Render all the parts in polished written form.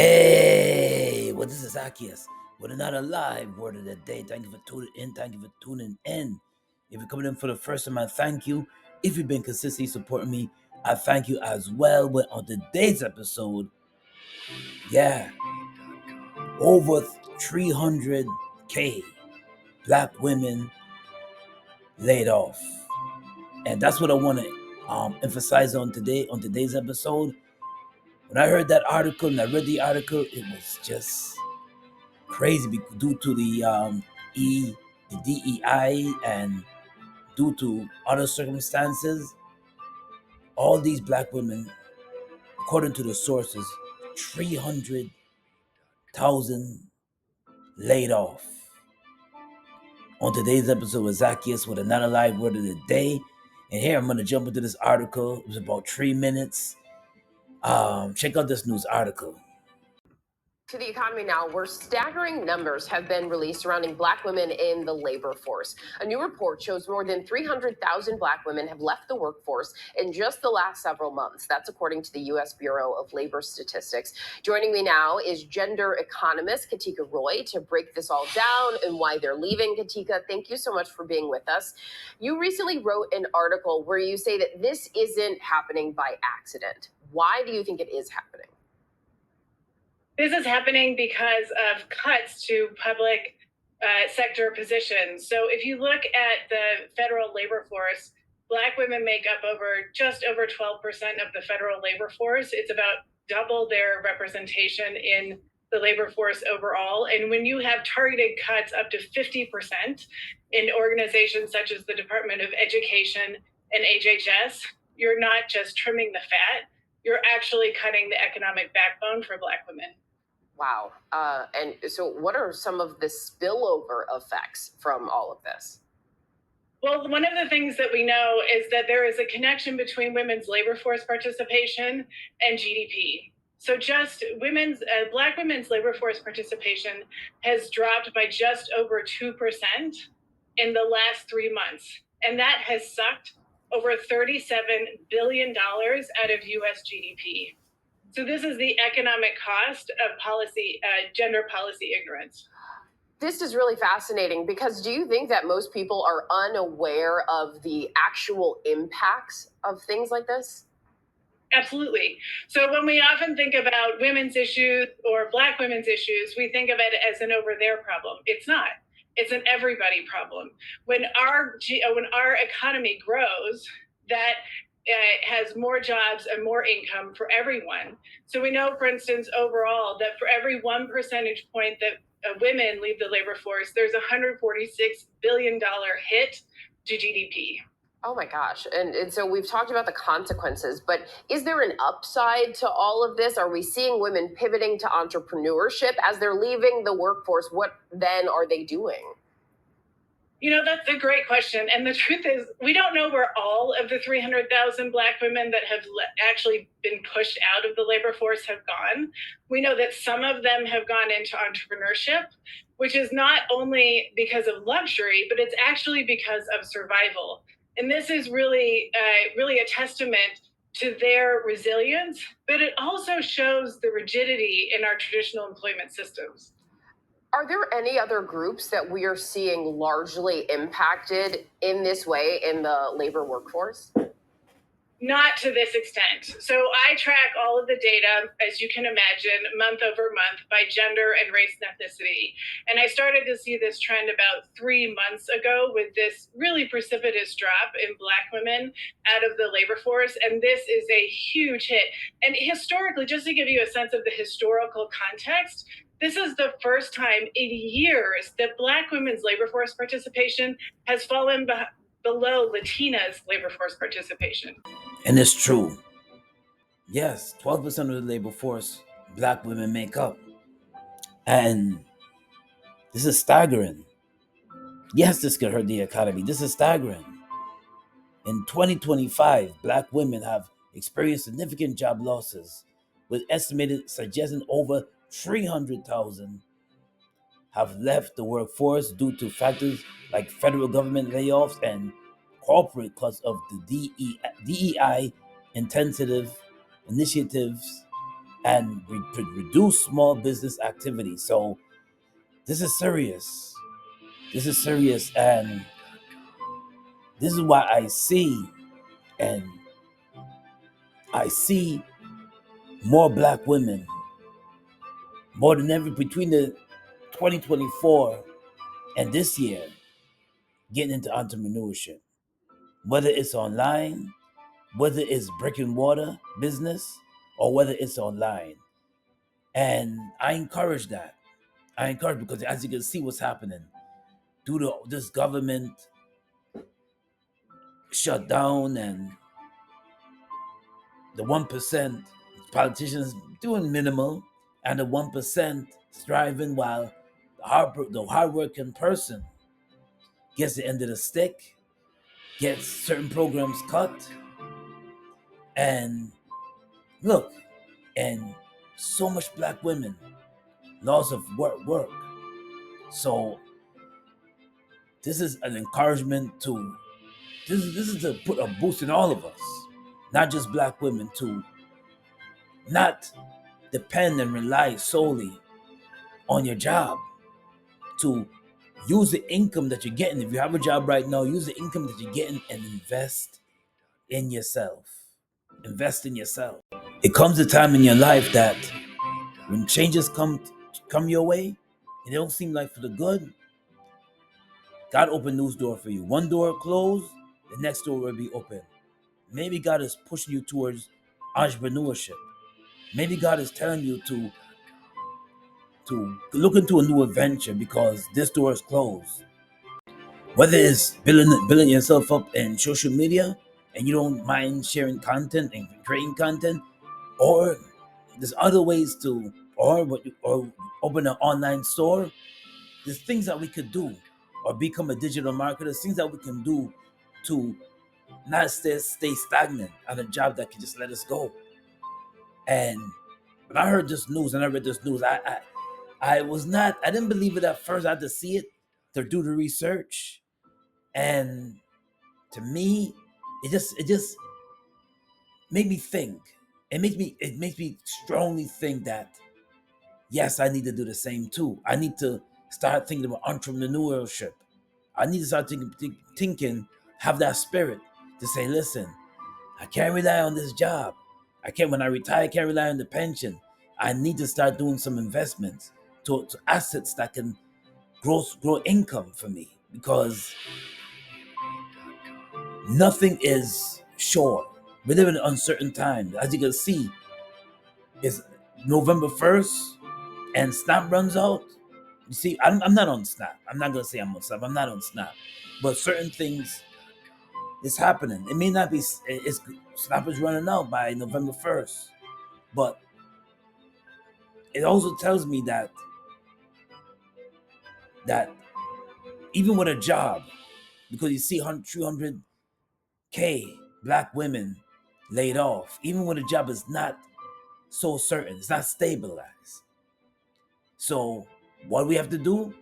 Hey, well, this is Zaccheus with another live word of the day. Thank you for tuning in. Thank you for tuning in. If you're coming in for the first time, I thank you. If you've been consistently supporting me, I thank you as well. But on today's episode, yeah, over 300K black women laid off. And that's what I want to emphasize on today's episode. When I heard that article and I read the article, it was just crazy due to the DEI and due to other circumstances. All these black women, according to the sources, 300,000 laid off. On today's episode with Zaccheus with another live word of the day. And here I'm going to jump into this article. It was about 3 minutes. Check out this news article. To the economy now, where staggering numbers have been released surrounding black women in the labor force. A new report shows more than 300,000 black women have left the workforce in just the last several months. That's according to the U.S. Bureau of Labor Statistics. Joining me now is gender economist Katika Roy to break this all down and why they're leaving. Katika, thank you so much for being with us. You recently wrote an article where you say that this isn't happening by accident. Why do you think it is happening? This is happening because of cuts to public sector positions. So if you look at the federal labor force, black women make up just over 12% of the federal labor force. It's about double their representation in the labor force overall. And when you have targeted cuts up to 50% in organizations such as the Department of Education and HHS, you're not just trimming the fat, you're actually cutting the economic backbone for black women. Wow. And so what are some of the spillover effects from all of this? Well, one of the things that we know is that there is a connection between women's labor force participation and GDP. So just black women's labor force participation has dropped by just over 2% in the last 3 months. And that has sucked over $37 billion out of US GDP. So this is the economic cost of gender policy ignorance. This is really fascinating because do you think that most people are unaware of the actual impacts of things like this? Absolutely. So when we often think about women's issues or black women's issues, we think of it as an over there problem. It's not. It's an everybody problem. When our economy grows, that has more jobs and more income for everyone. So we know, for instance, overall, that for every 1 percentage point that women leave the labor force, there's a $146 billion hit to GDP. Oh my gosh. And so we've talked about the consequences, but is there an upside to all of this? Are we seeing women pivoting to entrepreneurship as they're leaving the workforce? What then are they doing? You know, that's a great question. And the truth is, we don't know where all of the 300,000 black women that have actually been pushed out of the labor force have gone. We know that some of them have gone into entrepreneurship, which is not only because of luxury, but it's actually because of survival. And this is really a testament to their resilience, but it also shows the rigidity in our traditional employment systems. Are there any other groups that we are seeing largely impacted in this way in the labor workforce? Not to this extent. So I track all of the data, as you can imagine, month over month by gender and race and ethnicity. And I started to see this trend about 3 months ago with this really precipitous drop in black women out of the labor force. And this is a huge hit. And historically, just to give you a sense of the historical context, this is the first time in years that black women's labor force participation has fallen below Latina's labor force participation. And it's true. Yes, 12% of the labor force black women make up. And this is staggering. Yes, this could hurt the economy. This is staggering. In 2025, black women have experienced significant job losses, with estimated suggesting over 300,000 have left the workforce due to factors like federal government layoffs and corporate cuts of the DEI intensive initiatives and reduce small business activity. So this is serious. This is serious, and this is why and I see more black women, more than ever between the 2024 and this year, getting into entrepreneurship. Whether it's online, whether it's brick and mortar business, or whether it's online. And I encourage that. I encourage, because as you can see what's happening due to this government shutdown and the 1% politicians doing minimal, and the 1% striving, while the hardworking person gets the end of the stick, gets certain programs cut, and look, and so much black women, loss of work. So this is an encouragement to this is to put a boost in all of us, not just black women, to not depend and rely solely on your job, to use the income that you're getting. If you have a job right now, use the income that you're getting and invest in yourself. Invest in yourself. It comes a time in your life that when changes come your way, and they don't seem like for the good, God opened those doors for you. One door closed, the next door will be open. Maybe God is pushing you towards entrepreneurship. Maybe God is telling you to look into a new adventure because this door is closed. Whether it's building yourself up in social media and you don't mind sharing content and creating content, or there's other ways to, or open an online store. There's things that we could do, or become a digital marketer. Things that we can do to not stay stagnant on a job that can just let us go. And when I heard this news and I read this news, I didn't believe it at first. I had to see it to do the research, and to me, it just made me think. It makes me strongly think that yes, I need to do the same too. I need to start thinking about entrepreneurship. I need to start thinking, have that spirit to say, listen, I can't rely on this job. When I retire, I can't rely on the pension. I need to start doing some investments to assets that can grow income for me, because nothing is sure. We live in uncertain times. As you can see, it's November 1st and Snap runs out. You see, I'm not on Snap. I'm not going to say I'm on Snap. I'm not on Snap. But certain things is happening. It may not be, Snap is running out by November 1st. But it also tells me that even with a job, because you see 300K black women laid off, even when a job is not so certain, it's not stabilized. So what we have to do,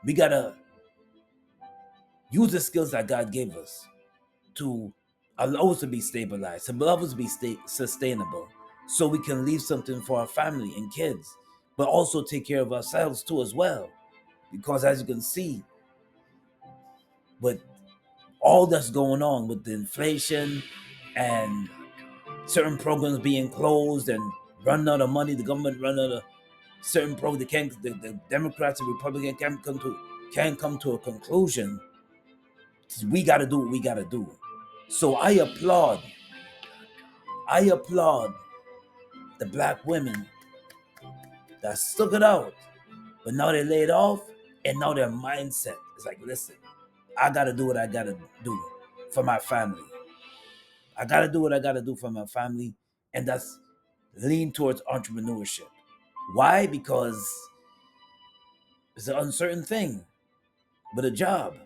we gotta use the skills that God gave us to allow us to be stabilized, to allow us to be sustainable, so we can leave something for our family and kids, but also take care of ourselves too as well. Because as you can see, with all that's going on with the inflation and certain programs being closed and running out of money, the government running out of certain programs, the Democrats and Republicans can't come to a conclusion. We got to do what we got to do. So I applaud the black women that stuck it out, but now they're laid off, and now their mindset is like, listen, I got to do what I got to do for my family. I got to do what I got to do for my family, and that's lean towards entrepreneurship. Why? Because it's an uncertain thing, but a job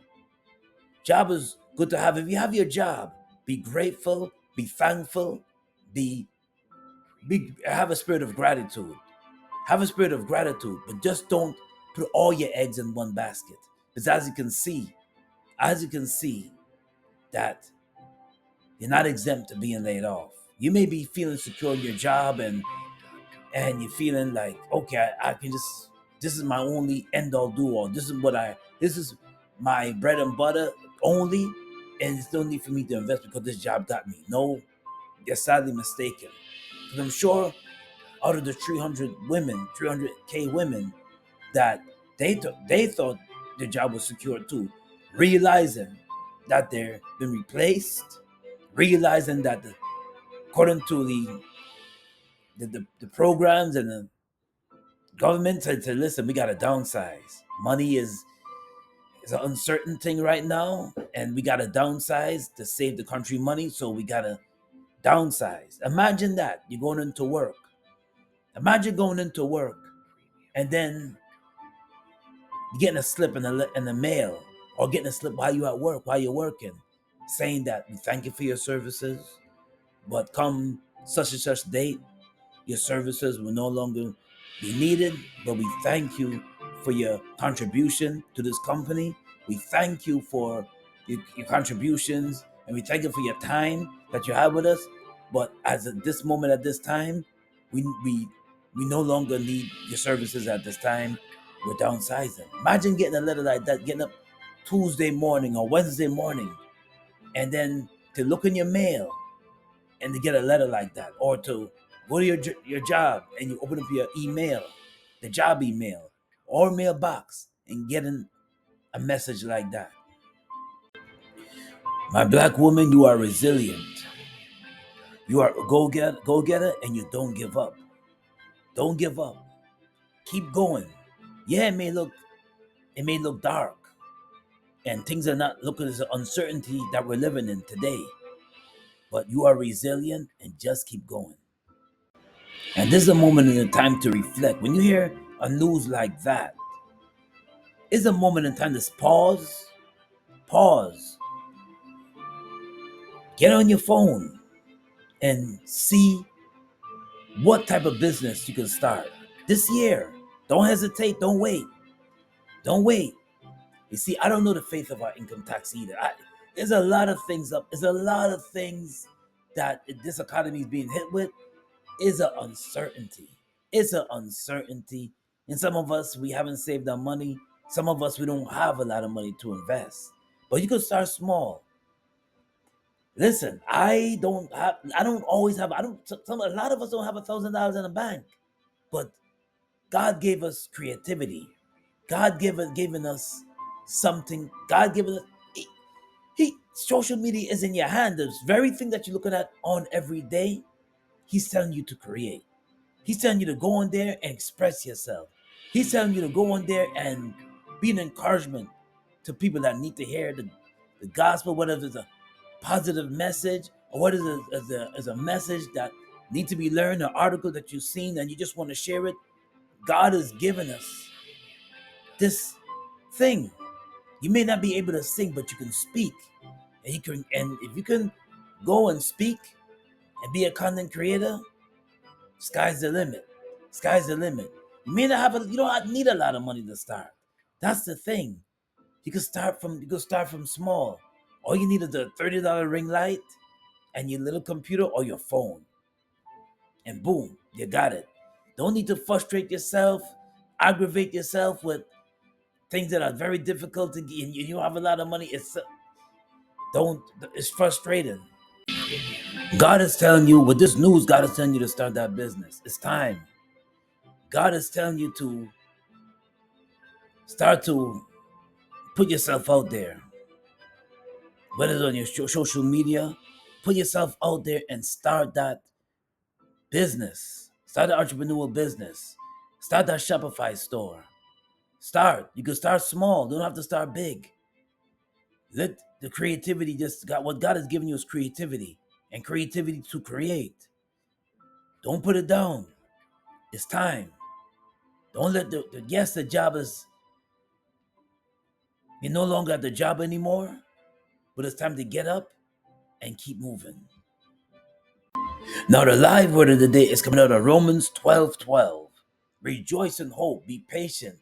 is good to have. If you have your job, be grateful, be thankful, be have a spirit of gratitude. Have a spirit of gratitude, but just don't put all your eggs in one basket. Because as you can see, that you're not exempt to being laid off. You may be feeling secure in your job, and and you're feeling like, okay, I can just, this is my only end all do all. This is my bread and butter only, and it's no need for me to invest because this job got me. No, you're sadly mistaken. Because I'm sure out of the 300K women that they thought their job was secure too, realizing that they're been replaced, realizing that according to the programs and the government said, listen, we got to downsize. Money is an uncertain thing right now, and we got to downsize to save the country money. So we got to downsize. Imagine that you're going into work. Imagine going into work, and then you're getting a slip in the mail, or getting a slip while you're at work, while you're working, saying that we thank you for your services, but come such and such date, your services will no longer be needed, but we thank you for your contribution to this company. We thank you for your contributions, and we thank you for your time that you have with us. But as at this moment, at this time, we no longer need your services at this time. We're downsizing. Imagine getting a letter like that, getting up Tuesday morning or Wednesday morning, and then to look in your mail and to get a letter like that, or to go to your job and you open up your email, the job email or mailbox, and getting a message like that. My black woman, you are resilient. You are a go getter, and you don't give up. Don't give up. Keep going. Yeah, it may look dark, and things are not looking as uncertainty that we're living in today. But you are resilient, and just keep going. And this is a moment in the time to reflect. When you hear a news like that, it's a moment in time to pause, get on your phone and see what type of business you can start this year. Don't hesitate. Don't wait. Don't wait. You see, I don't know the faith of our income tax either. There's a lot of things up. There's a lot of things that this economy is being hit with. Is an uncertainty. It's an uncertainty. And some of us, we haven't saved our money. Some of us, we don't have a lot of money to invest. But you can start small. Listen, I don't always have, a lot of us don't have $1,000 in the bank. But God gave us creativity. God given us something. God given us, social media is in your hand. The very thing that you're looking at on every day, He's telling you to create. He's telling you to go on there and express yourself. He's telling you to go on there and be an encouragement to people that need to hear the gospel, whether it's a positive message or what is a message that needs to be learned, an article that you've seen and you just want to share it. God has given us this thing. You may not be able to sing, but you can speak. And if you can go and speak and be a content creator, sky's the limit. Sky's the limit. You don't need a lot of money to start. That's the thing. You can start from small. All you need is a $30 ring light and your little computer or your phone. And boom, you got it. Don't need to frustrate yourself, aggravate yourself with things that are very difficult to get. And you don't have a lot of money. It's frustrating. God is telling you with this news, God is telling you to start that business. It's time. God is telling you to start to put yourself out there. Whether it's on your social media, put yourself out there and start that business. Start an entrepreneurial business. Start that Shopify store. Start. You can start small. You don't have to start big. Let the creativity what God has given you is creativity and creativity to create. Don't put it down. It's time. Don't let the job is, you're no longer at the job anymore, but it's time to get up and keep moving. Now the live word of the day is coming out of Romans 12:12. Rejoice in hope, be patient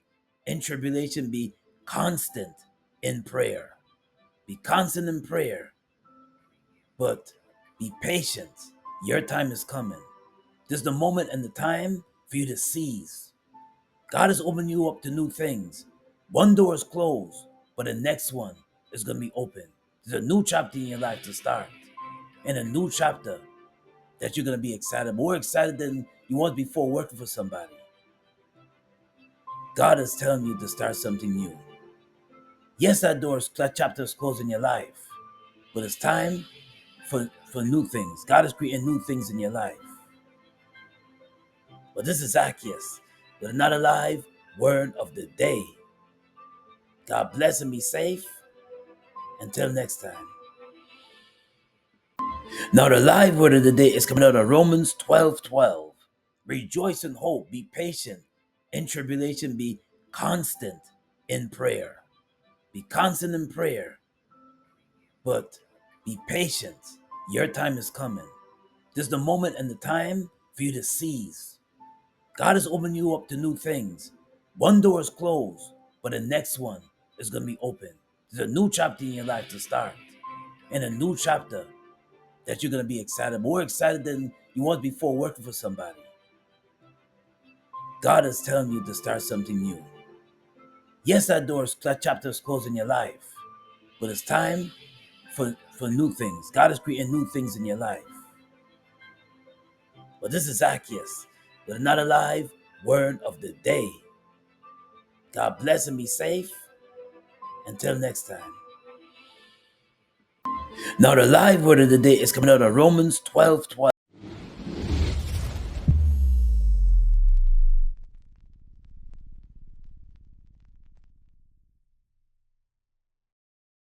in tribulation, be constant in prayer. Be constant in prayer, but be patient. Your time is coming. This is the moment and the time for you to seize. God is opening you up to new things. One door is closed, but the next one is going to be open. There's a new chapter in your life to start, and a new chapter that you're going to be excited, more excited than you was before working for somebody. God is telling you to start something new. Yes, that chapter is closed in your life, but it's time for new things. God is creating new things in your life. But this is Zaccheus with another live word of the day. God bless and be safe. Until next time. Now the live word of the day is coming out of Romans 12:12. Rejoice in hope, be patient. In tribulation, be constant in prayer. Be constant in prayer, but be patient. Your time is coming. This is the moment and the time for you to seize. God is opening you up to new things. One door is closed, but the next one is going to be open. There's a new chapter in your life to start, and a new chapter that you're going to be excited, more excited than you was before working for somebody. God is telling you to start something new. Yes, that chapter is closed in your life, but it's time for new things. God is creating new things in your life. But this is Zaccheus with another live word of the day. God bless and be safe. Until next time. Now the live word of the day is coming out of Romans 12:12.